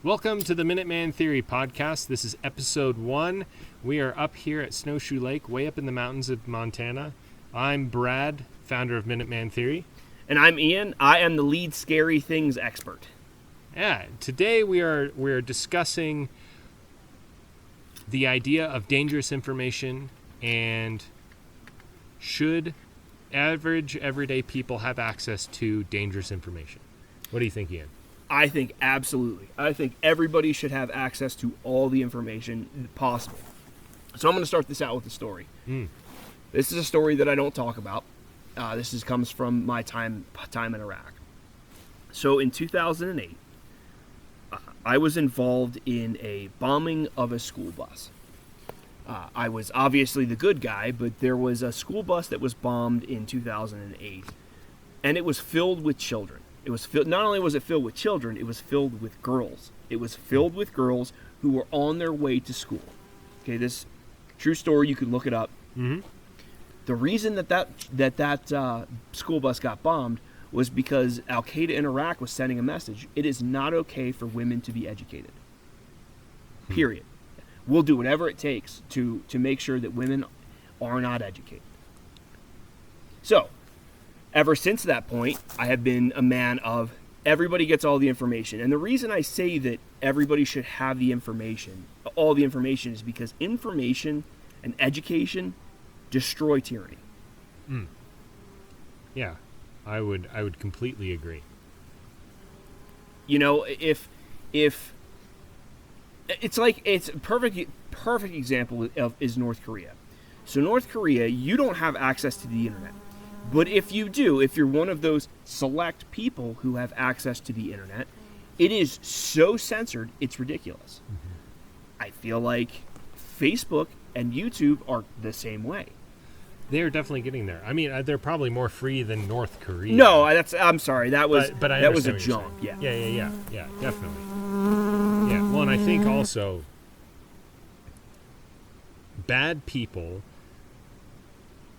Welcome to the Minuteman Theory podcast. This is episode 1. We are up here at Snowshoe Lake, way up in the mountains of Montana. I'm Brad, founder of Minuteman Theory. And I'm Ian. I am the lead scary things expert. Yeah, today we are discussing the idea of dangerous information and should average everyday people have access to dangerous information. What do you think, Ian? I think absolutely. I think everybody should have access to all the information possible. So I'm going to start this out with a story. This is a story that I don't talk about. This comes from my time in Iraq. So in 2008, I was involved in a bombing of a school bus. I was obviously the good guy, but there was a school bus that was bombed in 2008, and it was filled with children. It was not only was it filled with children, it was filled with girls. It was filled with girls who were on their way to school. Okay, this true story. You can look it up. Mm-hmm. The reason that school bus got bombed was because Al Qaeda in Iraq was sending a message: it is not okay for women to be educated. Period. We'll do whatever it takes to make sure that women are not educated. So, ever since that point, I have been a man of everybody gets all the information. And the reason I say that everybody should have the information, all the information, is because information and education destroy tyranny. Yeah, I would completely agree. You know, if it's a perfect example is North Korea. So North Korea, you don't have access to the internet. But if you do, if you're one of those select people who have access to the internet, it is so censored, it's ridiculous. Mm-hmm. I feel like Facebook and YouTube are the same way. They're definitely getting there. I mean, they're probably more free than North Korea. No, I'm sorry. That was that was a jump. Yeah, definitely. Yeah. Well, and I think also bad people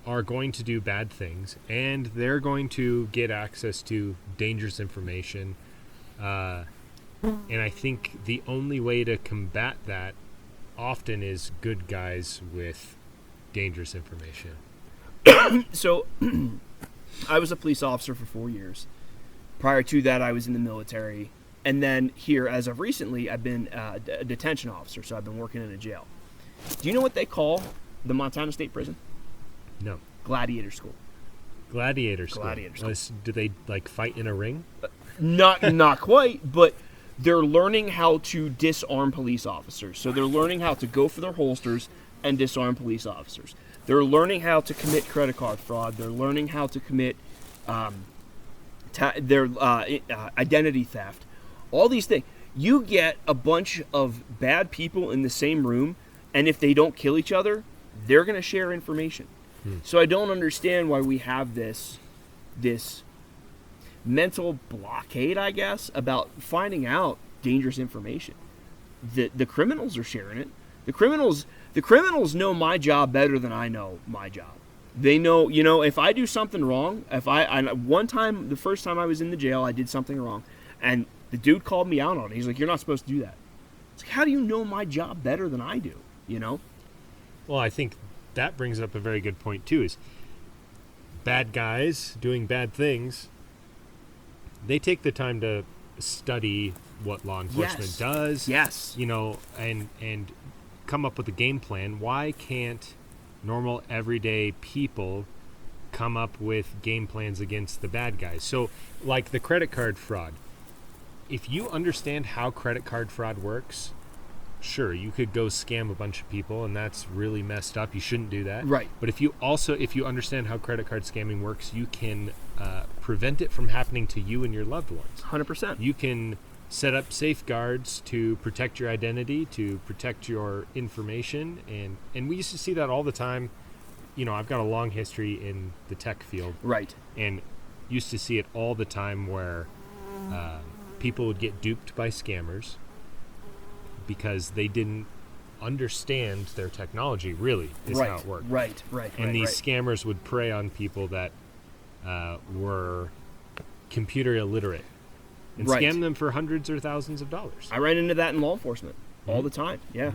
are going to do bad things, and they're going to get access to dangerous information. And I think the only way to combat that often is good guys with dangerous information. So, I was a police officer for 4 years. Prior to that, I was in the military. And then here, as of recently, I've been a detention officer, so I've been working in a jail. Do you know what they call the Montana State Prison? No. Gladiator school. Gladiator school. Do they fight in a ring? Not quite, but they're learning how to disarm police officers. So they're learning how to go for their holsters and disarm police officers. They're learning how to commit credit card fraud. They're learning how to commit identity theft. All these things. You get a bunch of bad people in the same room, and if they don't kill each other, they're going to share information. So I don't understand why we have this mental blockade, I guess, about finding out dangerous information. The criminals are sharing it. The criminals know my job better than I know my job. They know, if I do something wrong, the first time I was in the jail, I did something wrong, and the dude called me out on it. He's like, "You're not supposed to do that." It's like, how do you know my job better than I do? Well, I think that brings up a very good point too, is bad guys doing bad things, they take the time to study what law enforcement does. Yes. And come up with a game plan. Why can't normal everyday people come up with game plans against the bad guys? So like the credit card fraud. If you understand how credit card fraud works, sure, you could go scam a bunch of people, and that's really messed up. You shouldn't do that. Right. But if you understand how credit card scamming works, you can prevent it from happening to you and your loved ones. 100%. You can set up safeguards to protect your identity, to protect your information, and we used to see that all the time. I've got a long history in the tech field. Right. And used to see it all the time where people would get duped by scammers because they didn't understand their technology, really, is how it worked. Right. And these scammers would prey on people that were computer illiterate. and Right. scam them for hundreds or thousands of dollars. I ran into that in law enforcement all the time. Yeah.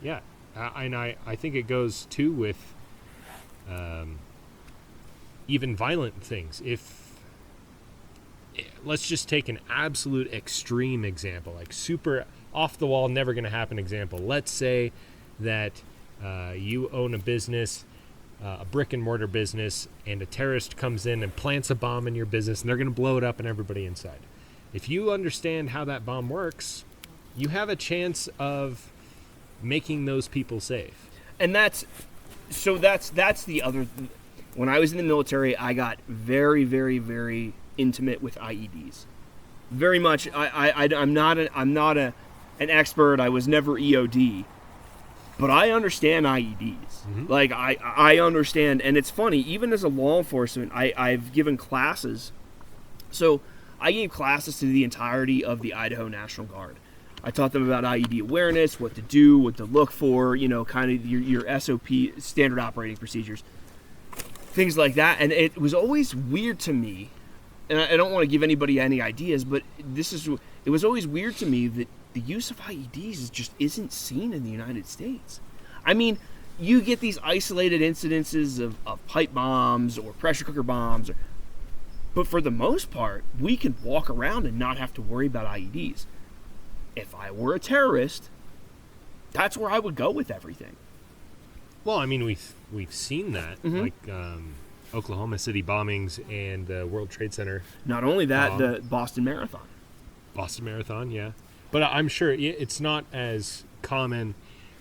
Yeah, and I think it goes too with even violent things. Let's just take an absolute extreme example, like super off the wall, never going to happen example. Let's say that you own a business, a brick and mortar business, and a terrorist comes in and plants a bomb in your business, and they're going to blow it up and everybody inside. If you understand how that bomb works, you have a chance of making those people safe. And that's the other. When I was in the military, I got very, very, very intimate with IEDs. Very much. I'm not an expert. I was never EOD, but I understand IEDs. Like I understand, and it's funny. Even as a law enforcement, I've given classes. So I gave classes to the entirety of the Idaho National Guard. I taught them about IED awareness, what to do, what to look for, kind of your SOP, standard operating procedures, things like that. And it was always weird to me, and I don't want to give anybody any ideas, but it was always weird to me that the use of IEDs just isn't seen in the United States. I mean, you get these isolated incidences of pipe bombs or pressure cooker bombs, but for the most part, we can walk around and not have to worry about IEDs. If I were a terrorist, that's where I would go with everything. Well, I mean, we've seen that, like Oklahoma City bombings and the World Trade Center. Not only that, the Boston Marathon. Boston Marathon, yeah. But I'm sure it's not as common.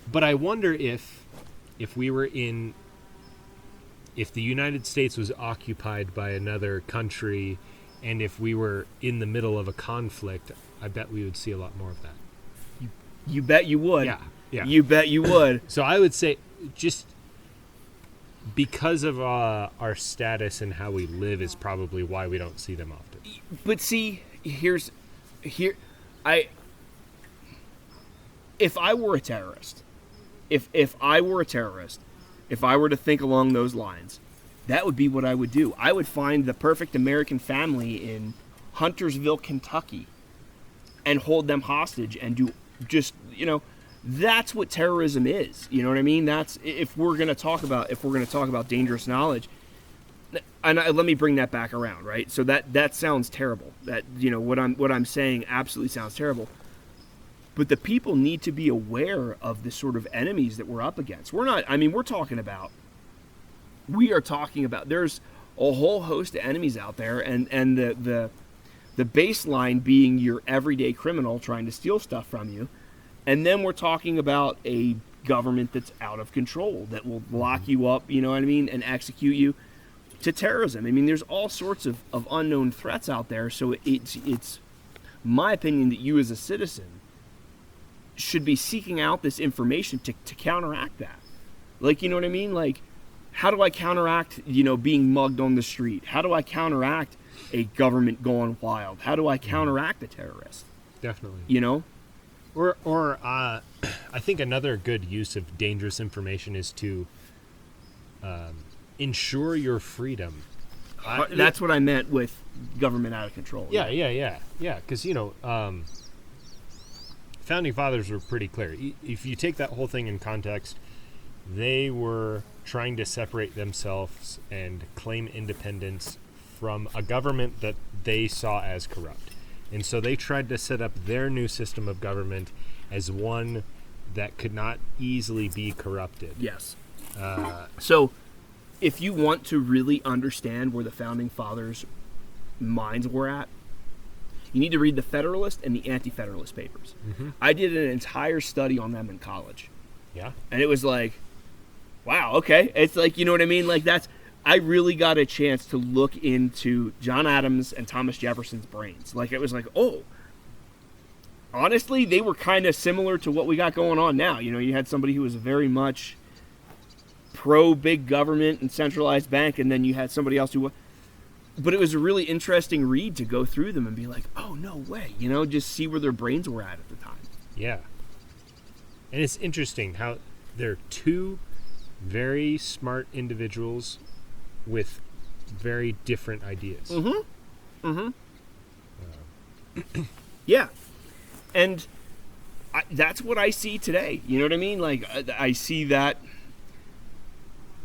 But I wonder if the United States was occupied by another country, and if we were in the middle of a conflict, I bet we would see a lot more of that. You bet you would. Yeah. You bet you would. So I would say, just because of our status and how we live is probably why we don't see them often. But see, if I were a terrorist, if I were to think along those lines, that would be what I would do. I would find the perfect American family in Huntersville, Kentucky, and hold them hostage and do just, that's what terrorism is. You know what I mean? That's, if we're going to talk about dangerous knowledge. And let me bring that back around, right? So that sounds terrible. That, what I'm saying absolutely sounds terrible. But the people need to be aware of the sort of enemies that we're up against. We are talking about, there's a whole host of enemies out there, and the baseline being your everyday criminal trying to steal stuff from you. And then we're talking about a government that's out of control, that will lock you up, and execute you, to terrorism. I mean, there's all sorts of unknown threats out there. So it's my opinion that you as a citizen should be seeking out this information to counteract that. Like, you know what I mean? Like, how do I counteract, being mugged on the street? How do I counteract a government going wild? How do I counteract a terrorist? Definitely. Or I think another good use of dangerous information is to ensure your freedom. That's what I meant with government out of control. Yeah. Because, founding fathers were pretty clear. If you take that whole thing in context, they were trying to separate themselves and claim independence from a government that they saw as corrupt. And so they tried to set up their new system of government as one that could not easily be corrupted. Yes. So if you want to really understand where the founding fathers' minds were at, you need to read the Federalist and the Anti-Federalist papers. Mm-hmm. I did an entire study on them in college. Yeah. And it was like, wow, okay. It's like, you know what I mean? Like, I really got a chance to look into John Adams and Thomas Jefferson's brains. Like, it was like, oh, honestly, they were kind of similar to what we got going on now. You had somebody who was very much pro-big government and centralized bank, and then you had somebody else who was... But it was a really interesting read to go through them and be like, oh, no way. Just see where their brains were at the time. Yeah. And it's interesting how they're two very smart individuals with very different ideas. Mm-hmm. Mm-hmm. Yeah. And that's what I see today. You know what I mean? Like, I see that.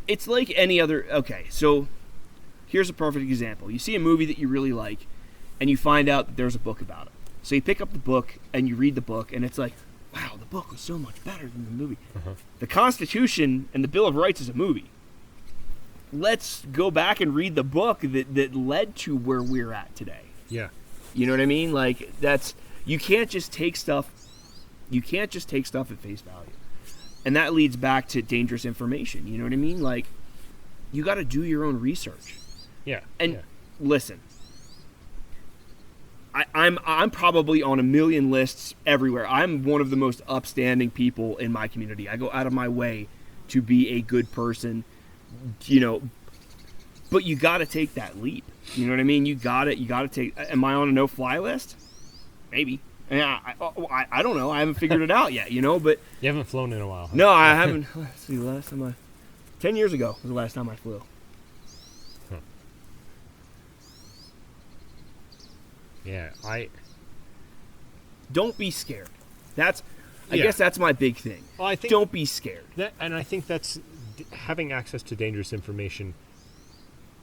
It's like any other. Okay, so here's a perfect example. You see a movie that you really like, and you find out that there's a book about it. So you pick up the book, and you read the book, and it's like, wow, the book was so much better than the movie. The Constitution and the Bill of Rights is a movie. Let's go back and read the book that led to where we're at today. Yeah. You know what I mean? Like, you can't just take stuff at face value. And that leads back to dangerous information. You know what I mean? Like, you got to do your own research. Yeah. And listen, I'm probably on a million lists everywhere. I'm one of the most upstanding people in my community. I go out of my way to be a good person, you know, but you got to take that leap. You know what I mean? You got to take. Am I on a no-fly list? Maybe. I don't know. I haven't figured it out yet, you know, but... You haven't flown in a while, huh? No, I haven't. Let's see, 10 years ago was the last time I flew. Huh. Yeah, Don't be scared. I guess that's my big thing. Well, I think don't be scared. And I think that's... Having access to dangerous information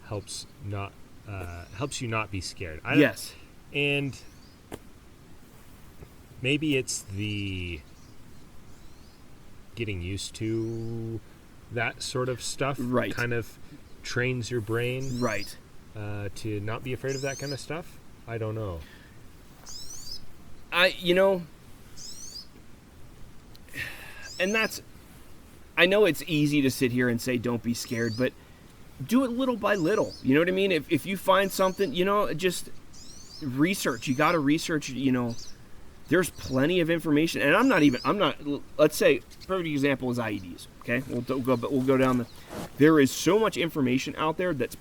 helps you not be scared. Yes. And... Maybe it's the getting used to that sort of stuff. Right. Kind of trains your brain. Right. To not be afraid of that kind of stuff. I don't know. And I know it's easy to sit here and say don't be scared, but do it little by little. You know what I mean? If you find something, just research. You got to research, There's plenty of information, and I'm not. Let's say, perfect example is IEDs. Okay, we'll go down there is so much information out there that's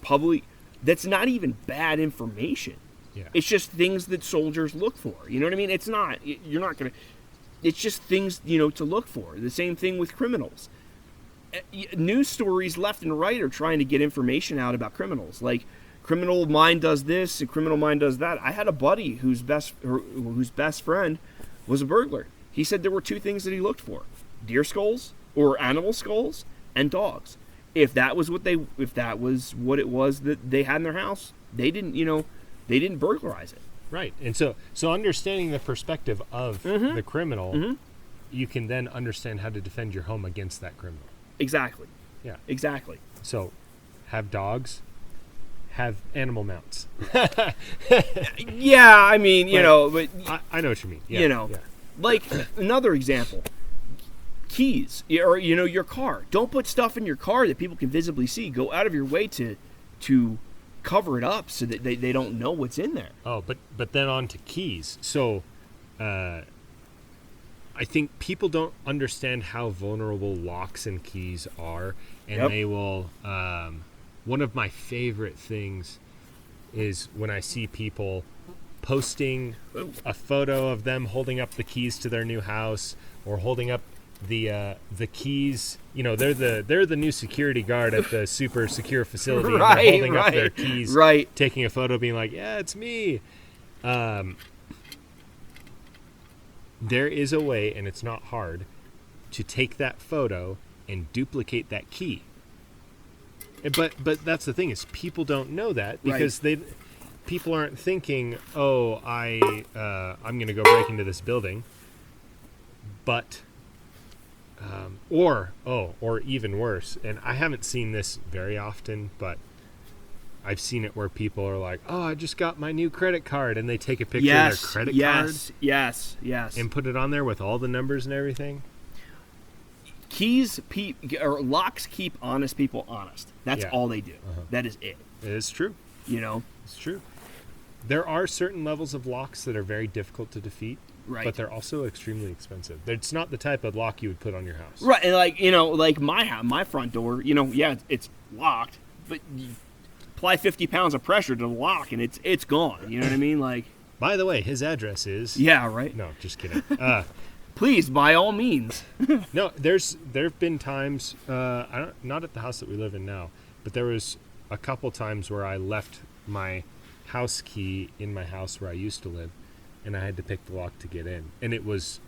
not even bad information. Yeah. It's just things that soldiers look for. You know what I mean? You're not gonna. It's just things to look for. The same thing with criminals. News stories left and right are trying to get information out about criminals, like. Criminal mind does this, and criminal mind does that. I had a buddy whose best friend was a burglar. He said there were two things that he looked for: deer skulls or animal skulls and dogs. If that was what it was that they had in their house, they didn't burglarize it. Right. And so understanding the perspective of the criminal, you can then understand how to defend your home against that criminal. Exactly. Yeah. Exactly. So, have dogs. Have animal mounts. Yeah, I mean, but I know what you mean. Yeah, like another example, keys or your car. Don't put stuff in your car that people can visibly see. Go out of your way to cover it up so that they don't know what's in there. Oh, but then on to keys. So, I think people don't understand how vulnerable locks and keys are, and they will. One of my favorite things is when I see people posting a photo of them holding up the keys to their new house or holding up the keys. They're the new security guard at the super secure facility. And they're holding up their keys, taking a photo, being like, "Yeah, it's me." There is a way, and it's not hard, to take that photo and duplicate that key. But that's the thing, is people don't know that because people aren't thinking, I'm going to go break into this building. But or even worse, and I haven't seen this very often, but I've seen it where people are like, I just got my new credit card, and they take a picture of their credit card. Yes. And put it on there with all the numbers and everything. Locks keep honest people honest. That's all they do. That is it. It is true. It's true. There are certain levels of locks that are very difficult to defeat, but they're also extremely expensive. It's not the type of lock you would put on your house. Right, and like my front door, it's locked, but you apply 50 pounds of pressure to the lock, and it's gone. You know what I mean? Like. By the way, his address is. Yeah. Right. No, just kidding. Please, by all means. No, there've been times, not at the house that we live in now, but there was a couple times where I left my house key in my house where I used to live, and I had to pick the lock to get in, and it was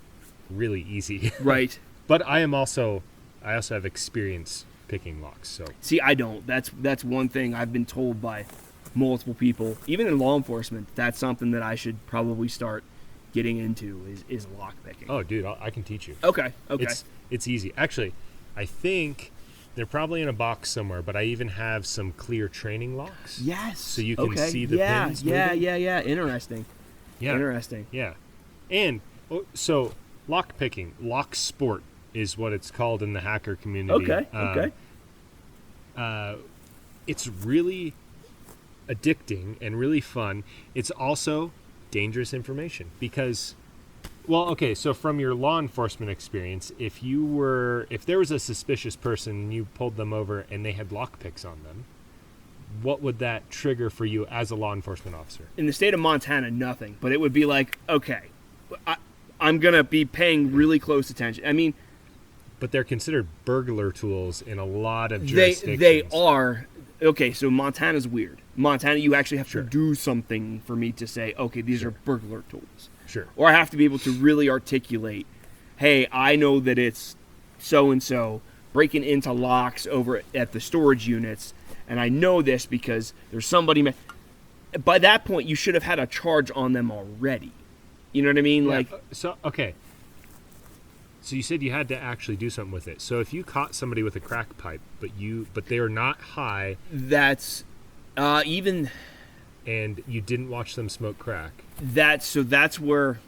really easy. Right. But I also have experience picking locks. So See, I don't. That's one thing I've been told by multiple people, even in law enforcement. That's something that I should probably start getting into is lock picking. oh, dude, I can teach you. Okay. It's easy. Actually, I think they're probably in a box somewhere, but I even have some clear training locks. Yes. So you can see the pins moving. Yeah. Interesting. Yeah. Interesting. Yeah. And so lock picking, lock sport is what it's called in the hacker community. Okay. It's really addicting and really fun. It's also dangerous information because, well, okay, so from your law enforcement experience, if there was a suspicious person and you pulled them over and they had lock picks on them, what would that trigger for you as a law enforcement officer? In the state of Montana, nothing. But it would be like, okay, I'm going to be paying really close attention. I mean, but they're considered burglar tools in a lot of jurisdictions. They are. Okay, so Montana's weird. Montana, you actually have Sure. to do something for me to say, okay, these are burglar tools. Sure. Or I have to be able to really articulate, hey, I know that it's so-and-so breaking into locks over at the storage units, and I know this because there's somebody... By that point, you should have had a charge on them already. You know what I mean? Yeah, Like, so, okay. So you said you had to actually do something with it. So if you caught somebody with a crack pipe, but they are not high, that's even... and you didn't watch them smoke crack. That's where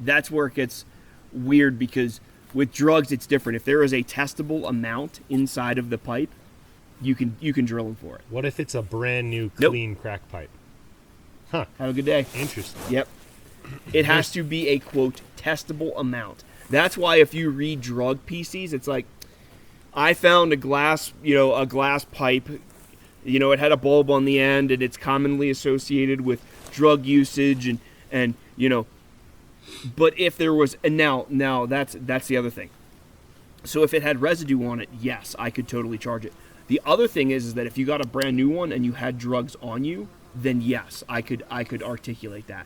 it gets weird, because with drugs it's different. If there is a testable amount inside of the pipe, you can drill them for it. What if it's a brand new Nope. clean crack pipe? Huh. Have a good day. Interesting. Yep. It has to be a, quote, testable amount. That's why if you read drug PCs, it's like, I found a glass pipe, it had a bulb on the end, and it's commonly associated with drug usage and but if there was, and now that's the other thing. So if it had residue on it, yes, I could totally charge it. The other thing is that if you got a brand new one and you had drugs on you, then yes, I could articulate that.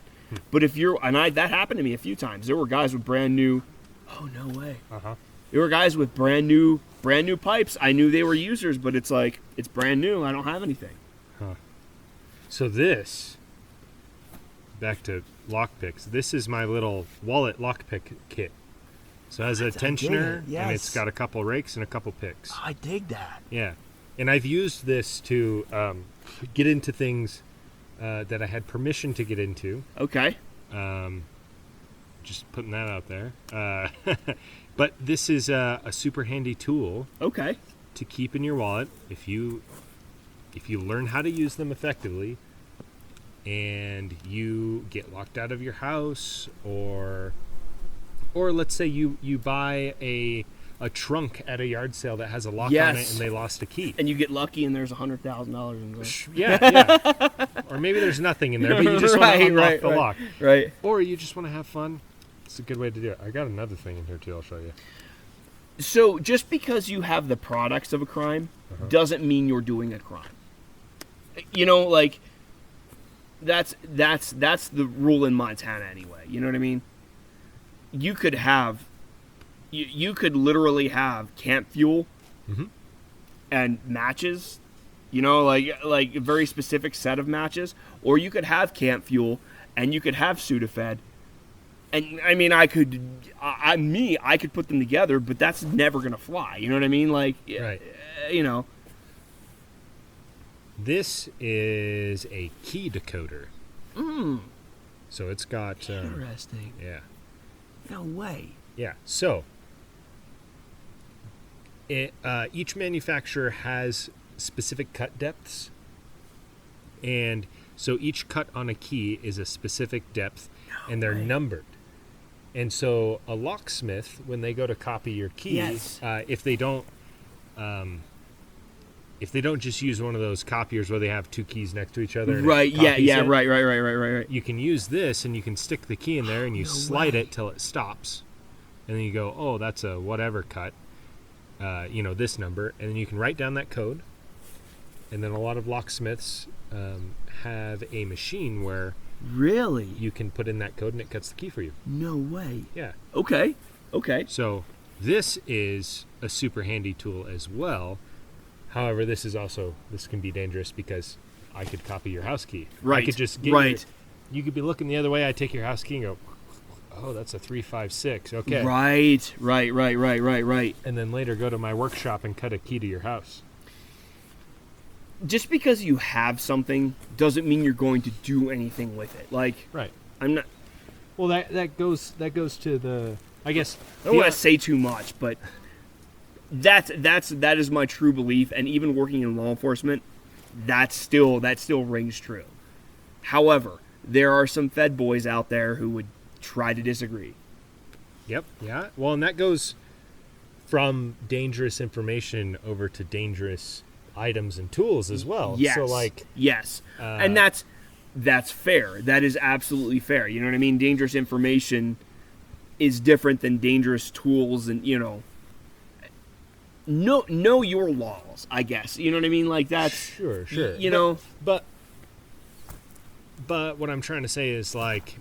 But if that happened to me a few times. There were guys with brand new. Oh, no way. Uh-huh. There were guys with brand new pipes. I knew they were users, but it's like, it's brand new. I don't have anything. Huh. So this, back to lockpicks, this is my little wallet lockpick kit. So it has a tensioner, and it's got a couple rakes and a couple picks. I dig that. Yeah. And I've used this to get into things that I had permission to get into. Okay. Just putting that out there. But this is a super handy tool. Okay. To keep in your wallet if you learn how to use them effectively, and you get locked out of your house, or let's say you buy a trunk at a yard sale that has a lock on it and they lost a key. And you get lucky and there's $100,000 in there. Yeah. Or maybe there's nothing in there, but you just want to unlock the lock. Right. Or you just want to have fun. It's a good way to do it. I got another thing in here too, I'll show you. So just because you have the products of a crime doesn't mean you're doing a crime. Like, that's the rule in Montana anyway. You know what I mean? You could literally have camp fuel and matches, like a very specific set of matches, or you could have camp fuel and you could have Sudafed. And I mean, I could put them together, but that's never gonna fly. You know what I mean? Like, right. This is a key decoder. So it's got interesting. Yeah. No way. Yeah. So each manufacturer has specific cut depths, and so each cut on a key is a specific depth, and they're numbered. And so a locksmith, when they go to copy your key, if they don't just use one of those copiers where they have two keys next to each other, right? Right. You can use this, and you can stick the key in there, and you slide it till it stops, and then you go, oh, that's a whatever cut, this number, and then you can write down that code. And then a lot of locksmiths have a machine where Really? You can put in that code and it cuts the key for you. No way. Yeah. Okay. So this is a super handy tool as well. However, this can be dangerous because I could copy your house key. Right. I could just get you could be looking the other way. I take your house key and go, oh, that's a 356. Okay. Right. And then later go to my workshop and cut a key to your house. Just because you have something doesn't mean you're going to do anything with it. Like, right. I'm not. Well, that goes to the. I guess I don't want to say too much, but that is my true belief. And even working in law enforcement, that still rings true. However, there are some Fed boys out there who would try to disagree. Yep. Yeah. Well, and that goes from dangerous information over to dangerous items and tools as well. Yes. So yes. And that's fair. That is absolutely fair. You know what I mean? Dangerous information is different than dangerous tools, and know your laws, I guess. You know what I mean? Like that's sure. But what I'm trying to say is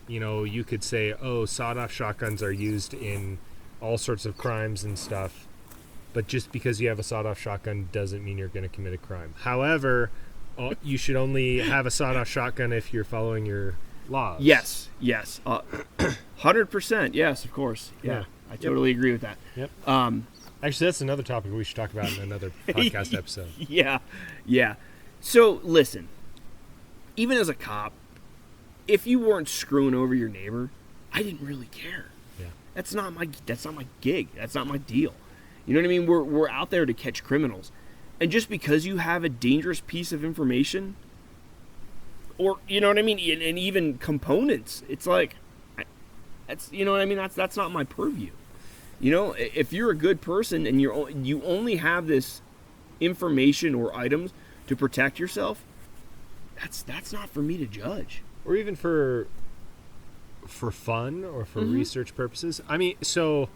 you could say, oh, sawed-off shotguns are used in all sorts of crimes and stuff, but just because you have a sawed-off shotgun doesn't mean you're going to commit a crime. However, you should only have a sawed-off shotgun if you're following your laws. Yes. 100%. Yes, of course. Yeah. I totally agree with that. Yep. Actually, that's another topic we should talk about in another podcast episode. Yeah. So, listen, even as a cop, if you weren't screwing over your neighbor, I didn't really care. Yeah. That's not my gig. That's not my deal. You know what I mean? We're out there to catch criminals. And just because you have a dangerous piece of information, or you know what I mean, and even components, it's like that's you know what I mean. That's not my purview. You know, if you're a good person and you only have this information or items to protect yourself, that's not for me to judge. Or even for fun or for research purposes. I mean, so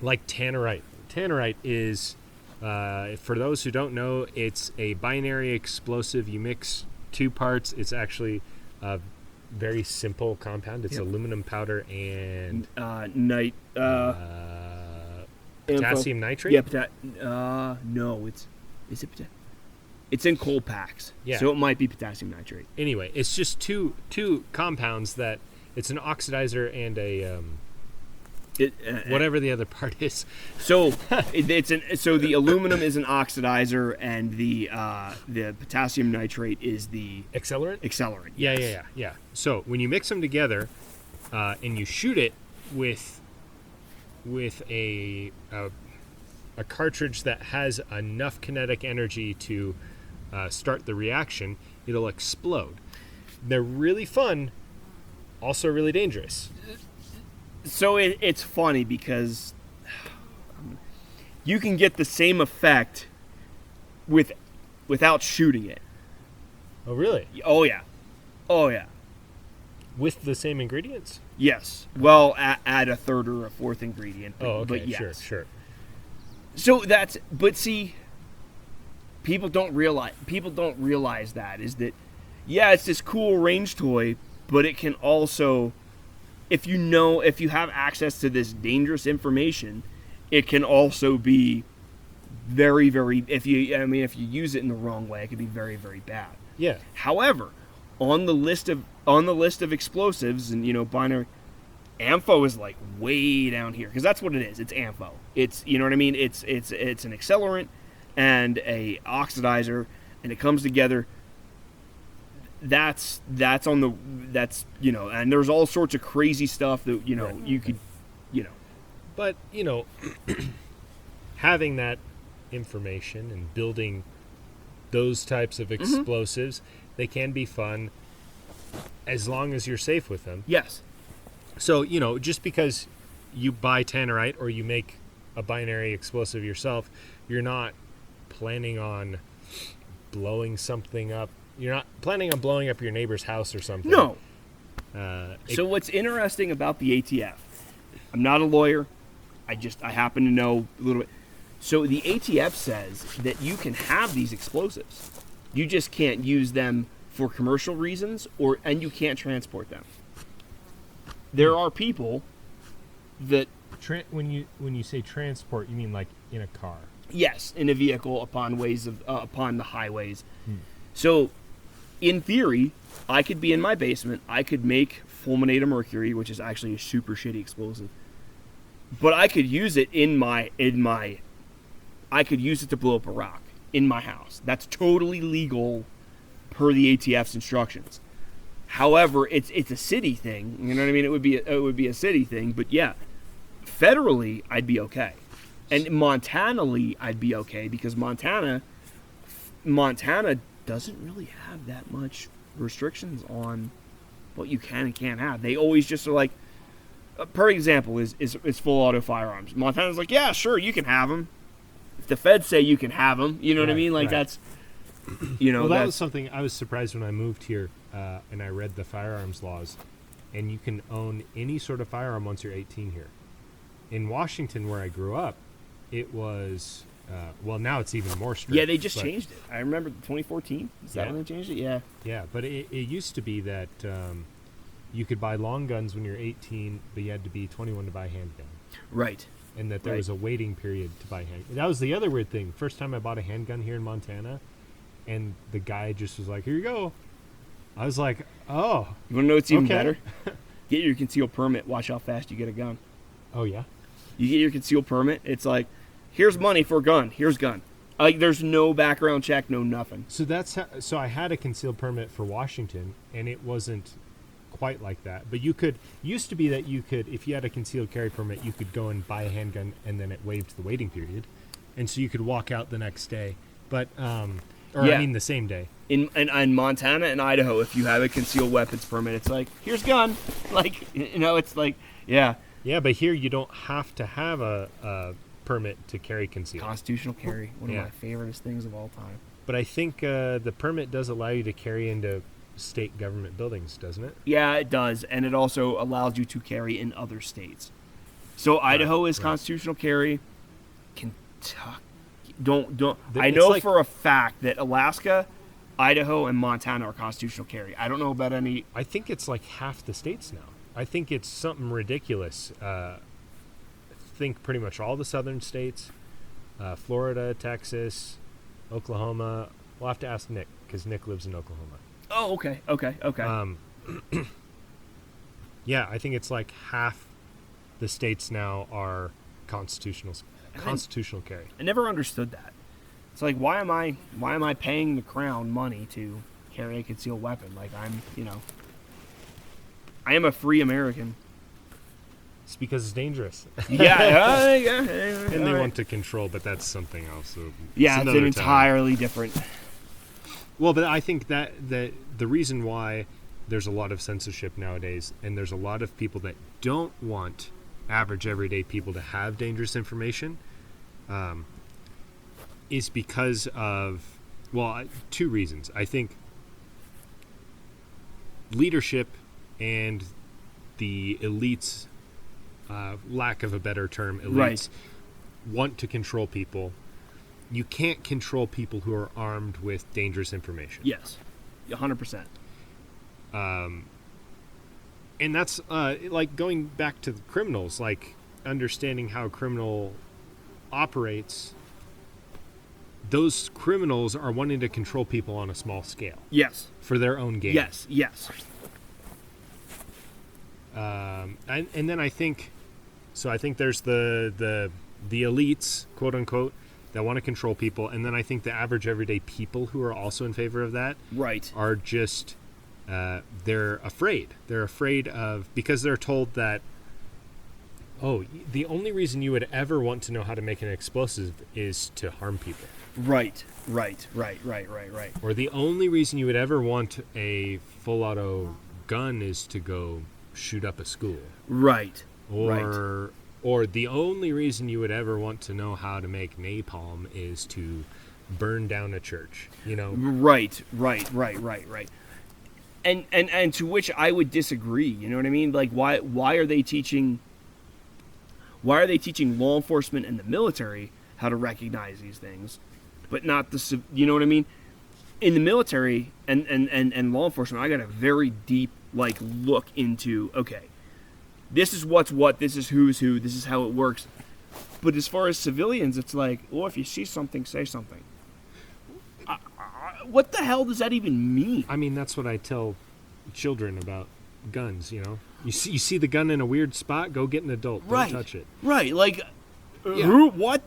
like tannerite. Tannerite is, for those who don't know, it's a binary explosive. You mix two parts. It's actually a very simple compound. It's aluminum powder and potassium nitrate. Yeah, no, is it potassium? It's in coal packs, so it might be potassium nitrate. Anyway, it's just two compounds that it's an oxidizer and a whatever the other part is. So the aluminum is an oxidizer, and the potassium nitrate is the accelerant. Yes. Yeah. So when you mix them together, and you shoot it with a cartridge that has enough kinetic energy to start the reaction, it'll explode. They're really fun, also really dangerous. So it's funny because you can get the same effect without shooting it. Oh, really? Oh, yeah. With the same ingredients? Yes. Well, add a third or a fourth ingredient. But, okay. But yes. Sure. So but see, people don't realize that is that, yeah, it's this cool range toy, but it can also, if you have access to this dangerous information, it can also be very, very, if you use it in the wrong way, it can be very, very bad. Yeah. However, on the list of explosives and binary, AMFO is like way down here because that's what it is. It's AMFO. It's what I mean. It's an accelerant and a oxidizer, and it comes together. That's and there's all sorts of crazy stuff that you could. But having that information and building those types of explosives, they can be fun as long as you're safe with them. Yes. So, just because you buy tannerite or you make a binary explosive yourself, you're not planning on blowing something up. You're not planning on blowing up your neighbor's house or something. No. So what's interesting about the ATF, I'm not a lawyer. I happen to know a little bit. So the ATF says that you can have these explosives. You just can't use them for commercial reasons, and you can't transport them. There are people that When you say transport, you mean like in a car? yes, in a vehicle upon the highways. So, in theory, I could be in my basement. I could make fulminate of mercury, which is actually a super shitty explosive. But I could use it I could use it to blow up a rock in my house. That's totally legal per the ATF's instructions. However, it's a city thing. You know what I mean? It would be a city thing. But yeah, federally, I'd be okay, and Montanally, I'd be okay because Montana doesn't really have that much restrictions on what you can and can't have. They always just are like, per example, is full auto firearms. Montana's like, yeah, sure, you can have them. If the feds say you can have them, you know what I mean? Like that's, well, that was something I was surprised when I moved here and I read the firearms laws, and you can own any sort of firearm once you're 18 here. In Washington, where I grew up, it was well, now it's even more strict. Yeah, they just changed it. I remember 2014. Is that when they changed it? Yeah. Yeah, but it used to be that you could buy long guns when you're 18, but you had to be 21 to buy a handgun. Right. And that there was a waiting period to buy handgun. That was the other weird thing. First time I bought a handgun here in Montana, and the guy just was like, "Here you go." I was like, "Oh." You want to know what's even better? Get your concealed permit. Watch how fast you get a gun. Oh, yeah? You get your concealed permit. It's like, here's money for a gun. Here's gun. Like, there's no background check, no nothing. So that's how, so I had a concealed permit for Washington, and it wasn't quite like that. But used to be that you could, if you had a concealed carry permit, you could go and buy a handgun, and then it waived the waiting period, and so you could walk out the next day. But I mean the same day. In Montana and Idaho, if you have a concealed weapons permit, it's like, here's gun. Like, it's like, yeah. Yeah, but here you don't have to have a permit to carry concealed. Constitutional carry, one of my favoriteest things of all time. But I think the permit does allow you to carry into state government buildings, doesn't it? Yeah, it does, and it also allows you to carry in other states. So Idaho is constitutional carry. Kentucky, don't. I know for a fact that Alaska, Idaho, and Montana are constitutional carry. I don't know about any. I think it's like half the states now. I think it's something ridiculous. I think pretty much all the southern states, Florida, Texas, Oklahoma. We'll have to ask Nick because Nick lives in Oklahoma. Oh, okay. Yeah, I think it's like half the states now are constitutional carry. I never understood that. It's like, why am I paying the crown money to carry a concealed weapon? Like, I am a free American. It's because it's dangerous. Yeah. And they want to control, but that's something else. So yeah, it's an entirely different. Well, but I think that the reason why there's a lot of censorship nowadays, and there's a lot of people that don't want average everyday people to have dangerous information, is because of, well, two reasons. I think leadership and the elites, lack of a better term, elites, want to control people. You can't control people who are armed with dangerous information. Yes, 100%. And that's like going back to the criminals, like understanding how a criminal operates. Those criminals are wanting to control people on a small scale. Yes. For their own gain. Yes. And then I think there's the elites, quote unquote, that want to control people, and then I think the average everyday people who are also in favor of that are just they're afraid. They're afraid of, because they're told that, oh, the only reason you would ever want to know how to make an explosive is to harm people. Right. Or the only reason you would ever want a full auto gun is to go shoot up a school. Right. Or the only reason you would ever want to know how to make napalm is to burn down a church, Right. And to which I would disagree, you know what I mean? Like, why are they teaching law enforcement and the military how to recognize these things, but not you know what I mean? in the military and law enforcement, I got a very deep like look into, okay, this is what's what, this is who's who, this is how it works. But as far as civilians, it's like, well, if you see something, say something. What the hell does that even mean? I mean, that's what I tell children about guns, you know. You see the gun in a weird spot, go get an adult. Don't touch it. Right. Like, Yeah. what?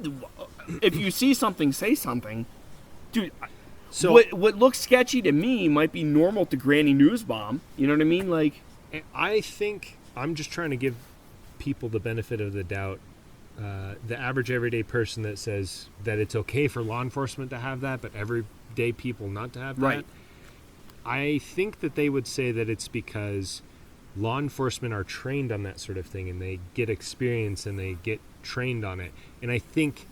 If you see something, say something. Dude, So what looks sketchy to me might be normal to Granny Newsbomb. You know what I mean? Like, I think I'm just trying to give people the benefit of the doubt. The average everyday person that says that it's okay for law enforcement to have that, but everyday people not to have that. Right. I think that they would say that it's because law enforcement are trained on that sort of thing, and they get experience and they get trained on it. And I think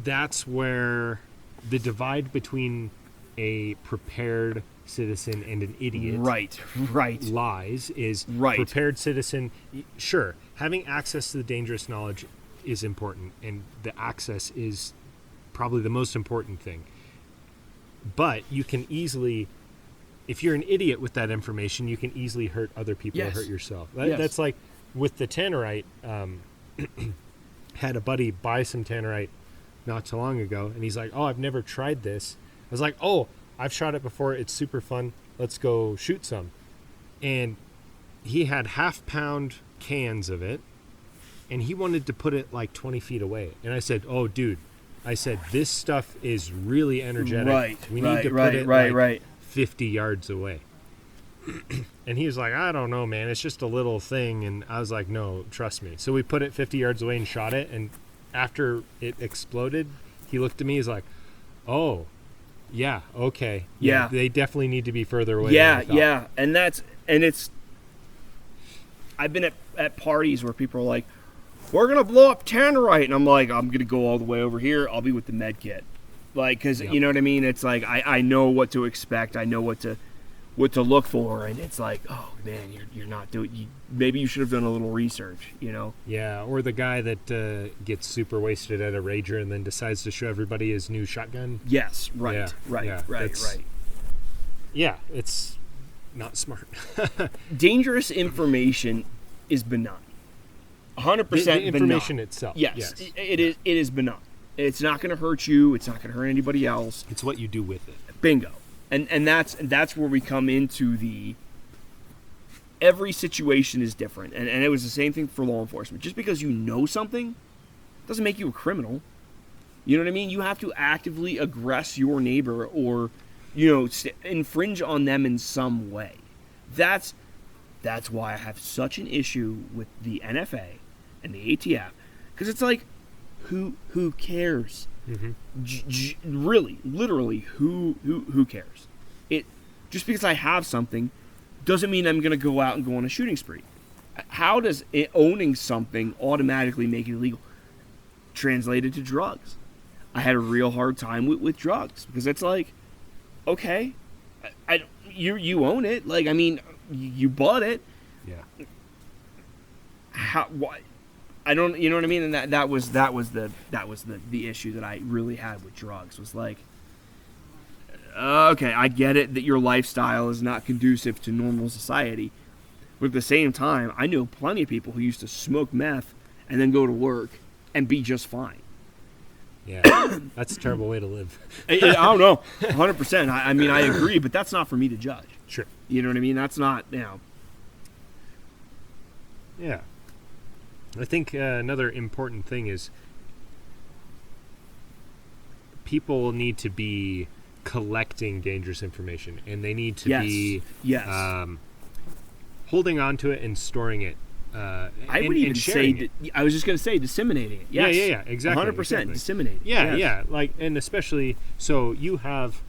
that's where the divide between a prepared citizen and an idiot right. lies is Right. prepared citizen. Sure, having access to the dangerous knowledge is important, and the access is probably the most important thing. But you can easly, if you're an idiot with that information, you can easily hurt other people or Yes. hurt yourself. Yes. That's like with the tannerite. Had a buddy buy some tannerite not too long ago, and he's like, "Oh, I've never tried this." I was like, "Oh, I've shot it before. It's super fun. Let's go shoot some." And he had half-pound cans of it, and he wanted to put it like 20 feet away. And I said, "Oh, dude," I said, "this stuff is really energetic. Right. We need to put it like 50 yards away." And he was like, "I don't know, man. It's just a little thing." And I was like, "No, trust me." So we put it 50 yards away and shot it. And after it exploded, he looked at me. He's like, "Oh, yeah, okay. Yeah. They definitely need to be further away." Yeah, than I thought." and it's. I've been at parties where people are like, "We're gonna blow up Tannerite," and I'm like, "I'm gonna go all the way over here. I'll be with the med kit," like, because Yep. you know what I mean. It's like I know what to expect. I know what to look for, and it's like, oh man, you're not doing. Maybe you should have done a little research, you know. Yeah, or the guy that gets super wasted at a rager and then decides to show everybody his new shotgun. Yes, right, Yeah, right, yeah, right, that's- right. Yeah, it's not smart. Dangerous information is benign. 100% the information benign. itself. Yes, it is benign. It's not going to hurt you. It's not going to hurt anybody else. It's what you do with it. Bingo. And that's where we come into the every situation is different. And it was the same thing for law enforcement. Just because you know something doesn't make you a criminal. You know what I mean? You have to actively aggress your neighbor or, you know, infringe on them in some way. That's why I have such an issue with the NFA and the ATF, because it's like, who cares? Mm-hmm. Really, literally, who cares? It just because I have something doesn't mean I'm going to go out and go on a shooting spree. How does owning something automatically make it illegal? Translated to drugs. I had a real hard time with drugs because it's like, okay, you own it. Like, I mean, you bought it. Yeah. How? Why? I don't. You know what I mean? And that was the issue that I really had with drugs. Was like, okay, I get it that your lifestyle is not conducive to normal society, but at the same time, I know plenty of people who used to smoke meth and then go to work and be just fine. Yeah, that's a terrible way to live. I don't know, 100%. I mean, I agree, but that's not for me to judge. Sure. You know what I mean? That's not, you know. Yeah. I think another important thing is people need to be collecting dangerous information, and they need to be holding on to it and storing it. I would even say, I was just going to say disseminating it. Yes. Yeah, exactly. 100% exactly. disseminating. Yeah, like, and especially, so you have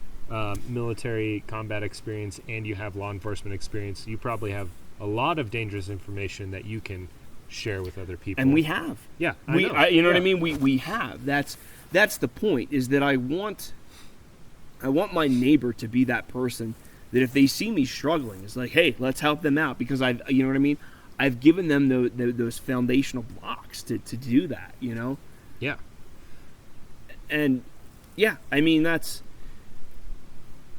military combat experience and you have law enforcement experience. You probably have a lot of dangerous information that you can share with other people. And we have. Yeah, you know what I mean? We have. That's the point, is that I want my neighbor to be that person that if they see me struggling, it's like, hey, let's help them out, because you know what I mean? I've given them those foundational blocks to do that, you know? Yeah. And, yeah, I mean,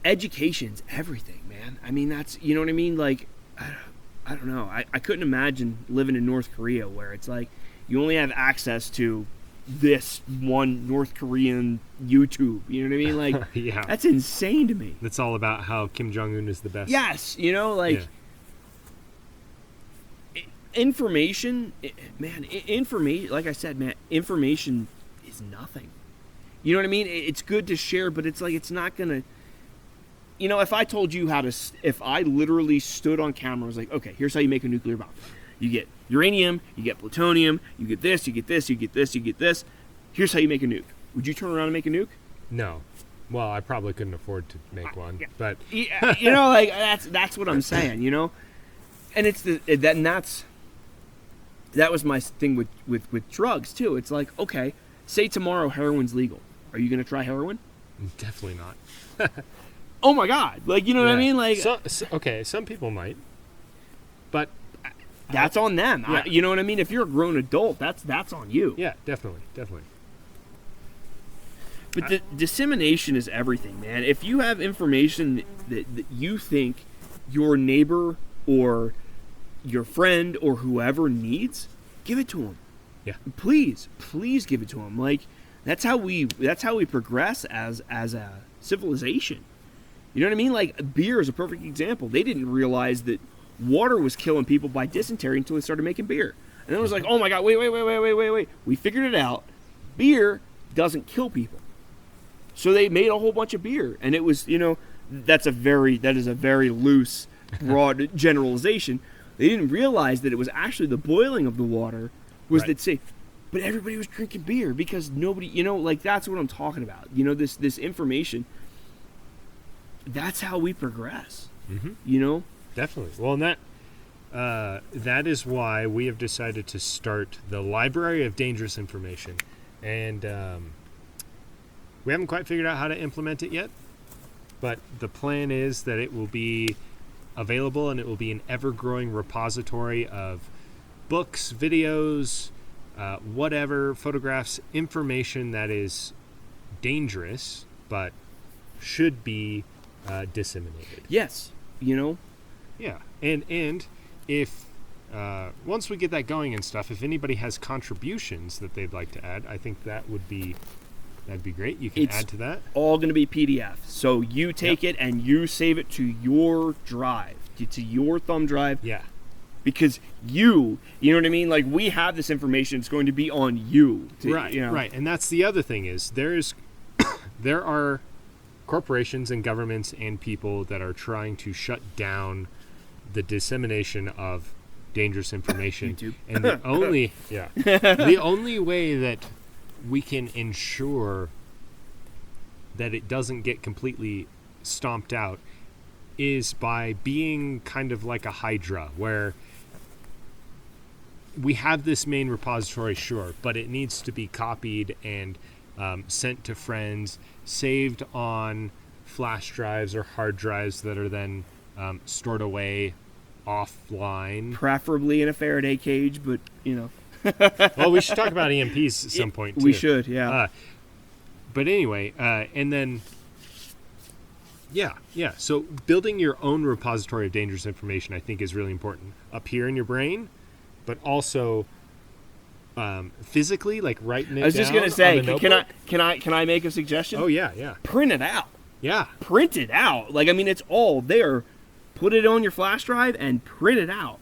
education's everything, man. I mean, that's, you know what I mean? Like, I don't know. I couldn't imagine living in North Korea where it's like you only have access to this one North Korean YouTube. You know what I mean? Like, yeah. That's insane to me. That's all about how Kim Jong-un is the best. Yes, you know, like, information, man, information, like I said, man, information is nothing. You know what I mean? It's good to share, but it's like, it's not going to, you know, if I told you if I literally stood on camera and was like, okay, here's how you make a nuclear bomb. You get uranium, you get plutonium, you get this, you get this, you get this, you get this. Here's how you make a nuke. Would you turn around and make a nuke? No. Well, I probably couldn't afford to make one, but yeah, you know, like that's what I'm saying, you know? And it's that was my thing with drugs too. It's like, okay, say tomorrow heroin's legal. Are you going to try heroin? Definitely not. Oh my God. Like, you know what I mean? Like, okay, some people might, but that's on them. Yeah. You know what I mean? If you're a grown adult, that's on you. Yeah, definitely. But the dissemination is everything, man. If you have information that you think your neighbor or your friend or whoever needs, give it to them. Yeah. Please give it to them. Like, that's how we progress as a civilization. You know what I mean? Like, beer is a perfect example. They didn't realize that water was killing people by dysentery until they started making beer. And then it was like, oh my God, wait. We figured it out. Beer doesn't kill people. So they made a whole bunch of beer. And it was, you know, that is a very loose, broad generalization. They didn't realize that it was actually the boiling of the water was right. that safe. But everybody was drinking beer because nobody, you know, like, that's what I'm talking about. You know, this information, that's how we progress. Mm-hmm. You know? Definitely. Well, and that is why we have decided to start the Library of Dangerous Information. And we haven't quite figured out how to implement it yet, but the plan is that it will be available and it will be an ever-growing repository of books, videos, whatever, photographs, information that is dangerous but should be disseminated. Yes. You know? Yeah, and if once we get that going and stuff, if anybody has contributions that they'd like to add, I think that'd be great. You can add to that. All going to be PDF. So you take it and you save it to your drive, to your thumb drive. Yeah. Because you know what I mean? Like, we have this information. It's going to be on you. Right. You know? Right. And that's the other thing is there are corporations and governments and people that are trying to shut down the dissemination of dangerous information. YouTube. And the only way that we can ensure that it doesn't get completely stomped out is by being kind of like a hydra, where we have this main repository, sure, but it needs to be copied and sent to friends, saved on flash drives or hard drives that are then stored away offline. Preferably in a Faraday cage, but, you know. Well, we should talk about EMPs at some point, too. We should, yeah. But anyway, and then, yeah. So building your own repository of dangerous information, I think, is really important. Up here in your brain, but also physically, like writing it down. I was just going to say, can I make a suggestion? Oh, yeah. Print it out. Yeah. Print it out. Like, I mean, it's all there. Put it on your flash drive and print it out.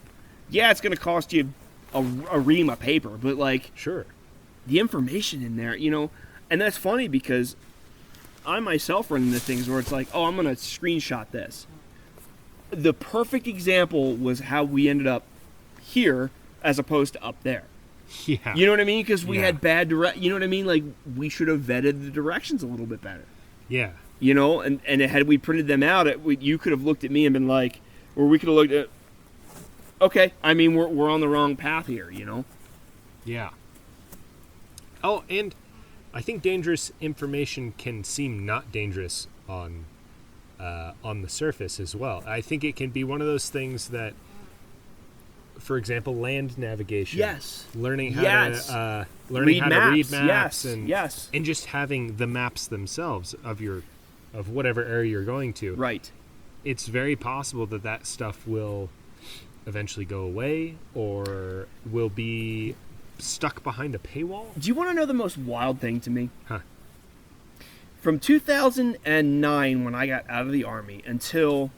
Yeah, it's going to cost you a ream of paper, but, like, sure, the information in there, you know. And that's funny because I myself run into things where it's like, oh, I'm going to screenshot this. The perfect example was how we ended up here as opposed to up there. Yeah. You know what I mean? Because we had bad you know what I mean? Like, we should have vetted the directions a little bit better. Yeah. You know, and had we printed them out, you could have looked at me and been like, or we could have looked at, okay, I mean, we're on the wrong path here, you know? Yeah. Oh, and I think dangerous information can seem not dangerous on the surface as well. I think it can be one of those things that, for example, land navigation. Yes. Learning how to read maps, and yes. and just having the maps themselves of your of whatever area you're going to. Right. It's very possible that that stuff will eventually go away or will be stuck behind a paywall. Do you want to know the most wild thing to me? Huh. From 2009, when I got out of the Army, until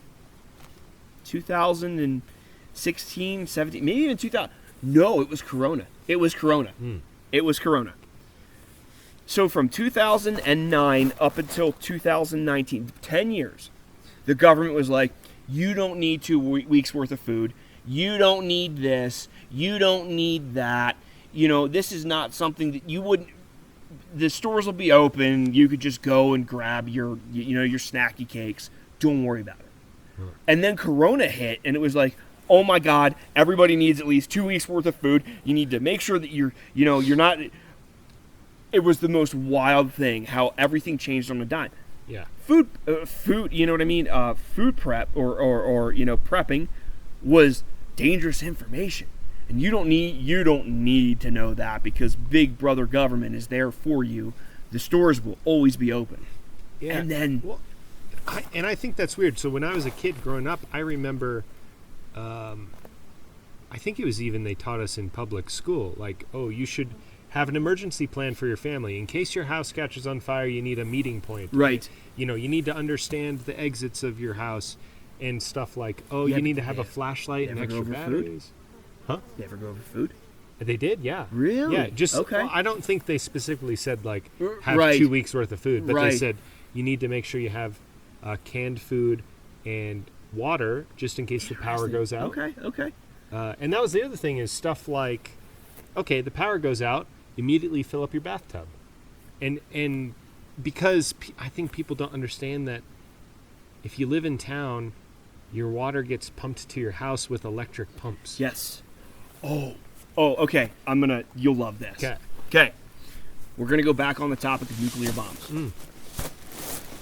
2016, 17, maybe even 2000. No, it was Corona. It was Corona. It was Corona. So from 2009 up until 2019, 10 years, the government was like, you don't need 2 weeks worth of food. You don't need this. You don't need that. You know, this is not something that you wouldn't. The stores will be open. You could just go and grab your, your snacky cakes. Don't worry about it. And then Corona hit, and it was like, oh my God, everybody needs at least 2 weeks worth of food. You need to make sure that you're not. It was the most wild thing how everything changed on a dime. Yeah. Food, you know what I mean? Food prep or prepping was dangerous information. And you don't need to know that because Big Brother government is there for you. The stores will always be open. Yeah. And then I think that's weird. So when I was a kid growing up, I remember I think it was even they taught us in public school, like, oh, you should have an emergency plan for your family. In case your house catches on fire, you need a meeting point. Right. You need to understand the exits of your house and stuff like, you need to have a flashlight and extra batteries. Huh? You ever go over food? They did, yeah. Really? Yeah, just, okay. Well, I don't think they specifically said, like, have Right. 2 weeks worth of food, but Right. they said you need to make sure you have canned food and water just in case the power goes out. Okay. And that was the other thing is stuff like, okay, the power goes out, immediately fill up your bathtub. And because I think people don't understand that if you live in town, your water gets pumped to your house with electric pumps. Yes. Oh, okay. You'll love this. Okay. We're going to go back on the topic of nuclear bombs.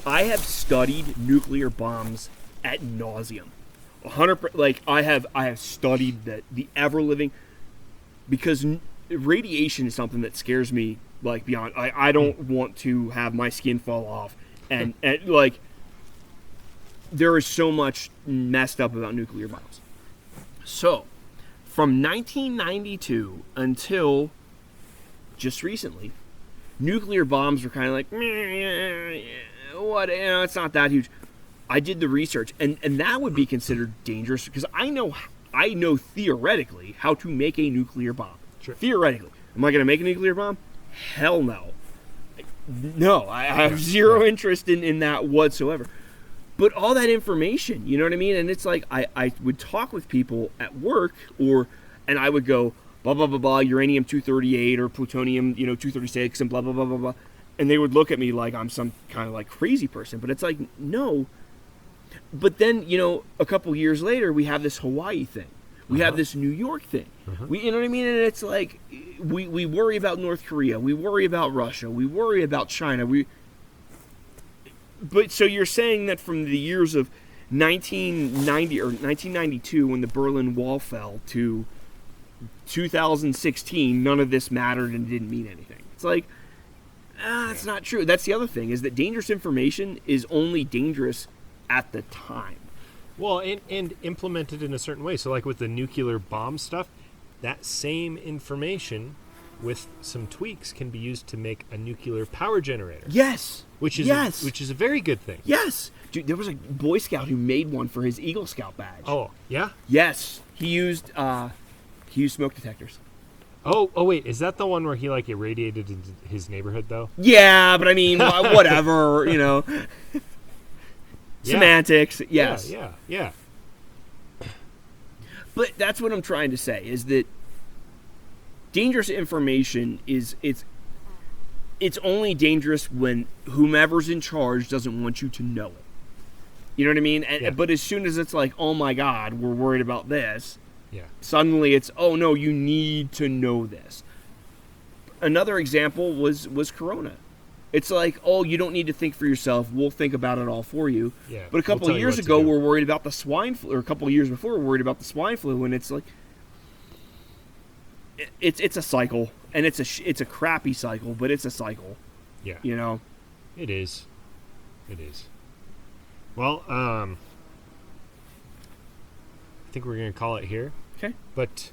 I have studied nuclear bombs ad nauseum. 100%, like I have studied the ever living, because radiation is something that scares me like beyond. I don't want to have my skin fall off, and like there is so much messed up about nuclear bombs. So, from 1992 until just recently, nuclear bombs were kind of like, what? It's not that huge. I did the research, and that would be considered dangerous because I know theoretically how to make a nuclear bomb. Sure. Theoretically. Am I going to make a nuclear bomb? Hell no. No, I have zero interest in that whatsoever. But all that information, you know what I mean? And it's like I would talk with people at work, and I would go, blah, blah, blah, blah, uranium-238 or plutonium-236 and blah, blah, blah, blah, blah. And they would look at me like I'm some kind of like crazy person. But it's like, no. But then, a couple years later, we have this Hawaii thing. We have this New York thing. You know what I mean? And it's like, we worry about North Korea. We worry about Russia. We worry about China. But so you're saying that from the years of 1990 or 1992 when the Berlin Wall fell to 2016, none of this mattered and didn't mean anything. It's like, that's not true. That's the other thing, is that dangerous information is only dangerous at the time. Well, and implemented in a certain way. So like with the nuclear bomb stuff, that same information with some tweaks can be used to make a nuclear power generator. Yes. Which is a very good thing. Yes. Dude, there was a Boy Scout who made one for his Eagle Scout badge. Oh, yeah? Yes. He used smoke detectors. Oh, wait, is that the one where he like irradiated into his neighborhood though? Yeah, but I mean, whatever, Semantics, yes. Yeah. But that's what I'm trying to say, is that dangerous information it's only dangerous when whomever's in charge doesn't want you to know it. You know what I mean? But as soon as it's like, oh my God, we're worried about this, suddenly it's, oh no, you need to know this. Another example was Corona. It's like, oh, you don't need to think for yourself. We'll think about it all for you. Yeah, but a couple of years ago, we're worried about the swine flu, or a couple of years before, we're worried about the swine flu, and it's like, it's a cycle, and it's a crappy cycle, but it's a cycle. Yeah. It is. Well, I think we're going to call it here. Okay. But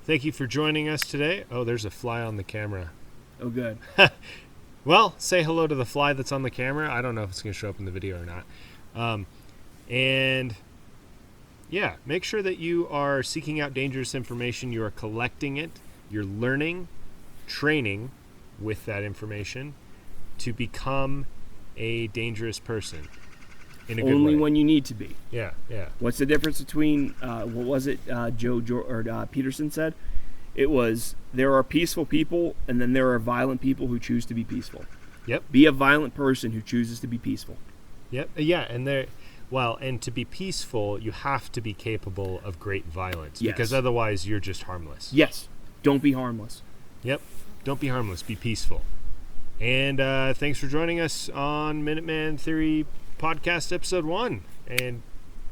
thank you for joining us today. Oh, there's a fly on the camera. Oh, good. Well, say hello to the fly that's on the camera. I don't know if it's going to show up in the video or not. And yeah, make sure that you are seeking out dangerous information. You are collecting it. You're learning, training with that information to become a dangerous person in a good way. Only when you need to be. Yeah. What's the difference between, what was it Peterson said? It was, there are peaceful people, and then there are violent people who choose to be peaceful. Yep. Be a violent person who chooses to be peaceful. Yep. Yeah, and to be peaceful, you have to be capable of great violence. Yes. Because otherwise, you're just harmless. Yes. Don't be harmless. Yep. Don't be harmless. Be peaceful. And thanks for joining us on Minuteman Theory Podcast Episode 1. And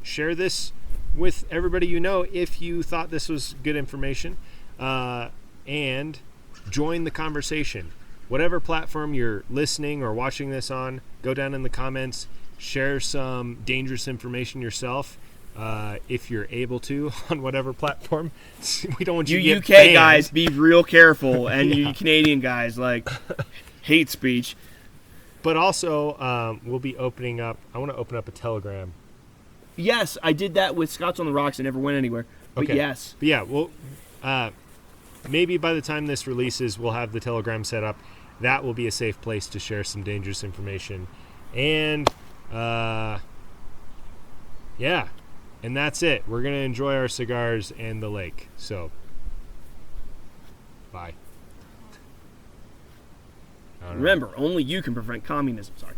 share this with everybody you know if you thought this was good information. And join the conversation. Whatever platform you're listening or watching this on, go down in the comments, share some dangerous information yourself, if you're able to, on whatever platform. We don't want you to get UK banned. guys, be real careful, and Yeah. you Canadian guys, like, hate speech. But also, we'll be opening up, I want to open up a Telegram. Yes, I did that with Scots on the Rocks. I never went anywhere. But Okay. yes. But yeah, well, maybe by the time this releases, we'll have the Telegram set up. That will be a safe place to share some dangerous information. And, yeah. And that's it. We're going to enjoy our cigars and the lake. So, bye. I don't know. Remember, only you can prevent communism. Sorry.